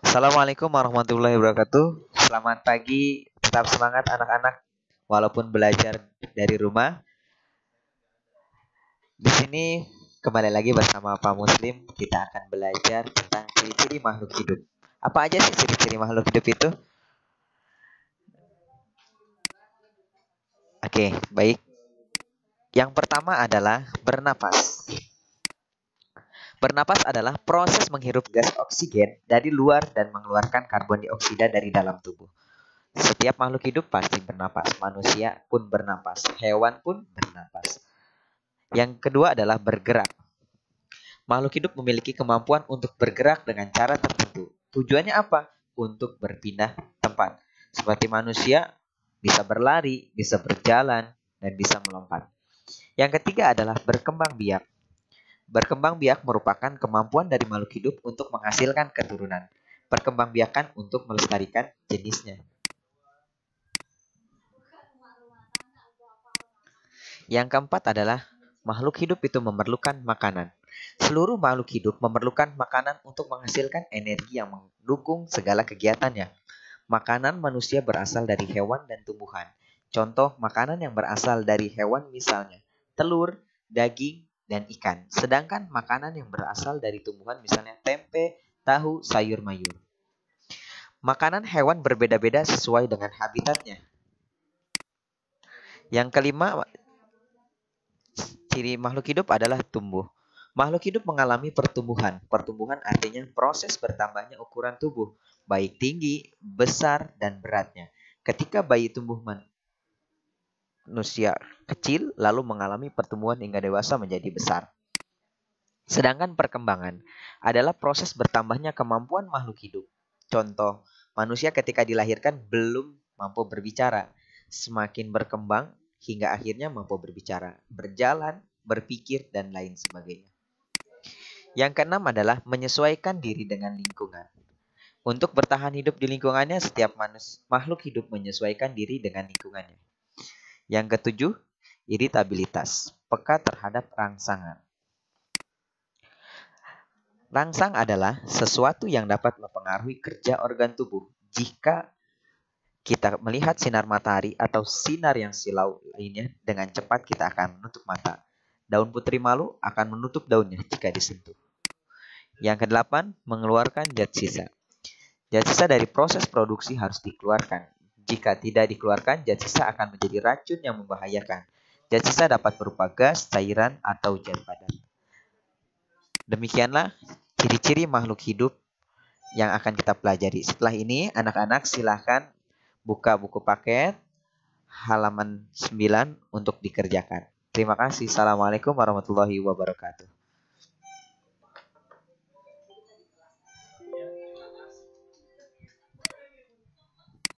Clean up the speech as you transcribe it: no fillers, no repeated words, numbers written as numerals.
Assalamualaikum warahmatullahi wabarakatuh. Selamat pagi, tetap semangat anak-anak walaupun belajar dari rumah. Di sini kembali lagi bersama Pak Muslim, kita akan belajar tentang ciri-ciri makhluk hidup. Apa aja sih ciri-ciri makhluk hidup itu? Oke, baik. Yang pertama adalah bernapas. Bernapas adalah proses menghirup gas oksigen dari luar dan mengeluarkan karbon dioksida dari dalam tubuh. Setiap makhluk hidup pasti bernapas. Manusia pun bernapas. Hewan pun bernapas. Yang kedua adalah bergerak. Makhluk hidup memiliki kemampuan untuk bergerak dengan cara tertentu. Tujuannya apa? Untuk berpindah tempat. Seperti manusia bisa berlari, bisa berjalan, dan bisa melompat. Yang ketiga adalah berkembang biak. Berkembang biak merupakan kemampuan dari makhluk hidup untuk menghasilkan keturunan. Perkembangbiakan untuk melestarikan jenisnya. Yang keempat adalah makhluk hidup itu memerlukan makanan. Seluruh makhluk hidup memerlukan makanan untuk menghasilkan energi yang mendukung segala kegiatannya. Makanan manusia berasal dari hewan dan tumbuhan. Contoh makanan yang berasal dari hewan misalnya telur, daging, dan ikan. Sedangkan makanan yang berasal dari tumbuhan misalnya tempe, tahu, sayur mayur. Makanan hewan berbeda-beda sesuai dengan habitatnya. Yang kelima, ciri makhluk hidup adalah tumbuh. Makhluk hidup mengalami pertumbuhan. Pertumbuhan artinya proses bertambahnya ukuran tubuh, baik tinggi, besar, dan beratnya. Ketika bayi tumbuh manusia kecil, lalu mengalami pertumbuhan hingga dewasa menjadi besar. Sedangkan perkembangan adalah proses bertambahnya kemampuan makhluk hidup. Contoh, manusia ketika dilahirkan belum mampu berbicara. Semakin berkembang hingga akhirnya mampu berbicara, berjalan, berpikir, dan lain sebagainya. Yang keenam adalah menyesuaikan diri dengan lingkungan. Untuk bertahan hidup di lingkungannya, setiap makhluk hidup menyesuaikan diri dengan lingkungannya. Yang ketujuh, iritabilitas, peka terhadap rangsangan. Rangsang adalah sesuatu yang dapat mempengaruhi kerja organ tubuh. Jika kita melihat sinar matahari atau sinar yang silau lainnya dengan cepat, kita akan menutup mata. Daun putri malu akan menutup daunnya jika disentuh. Yang kedelapan, mengeluarkan zat sisa. Zat sisa dari proses produksi harus dikeluarkan. Jika tidak dikeluarkan, zat sisa akan menjadi racun yang membahayakan. Zat sisa dapat berupa gas, cairan, atau zat padat. Demikianlah ciri-ciri makhluk hidup yang akan kita pelajari. Setelah ini, anak-anak silahkan buka buku paket halaman 9 untuk dikerjakan. Terima kasih. Assalamualaikum warahmatullahi wabarakatuh.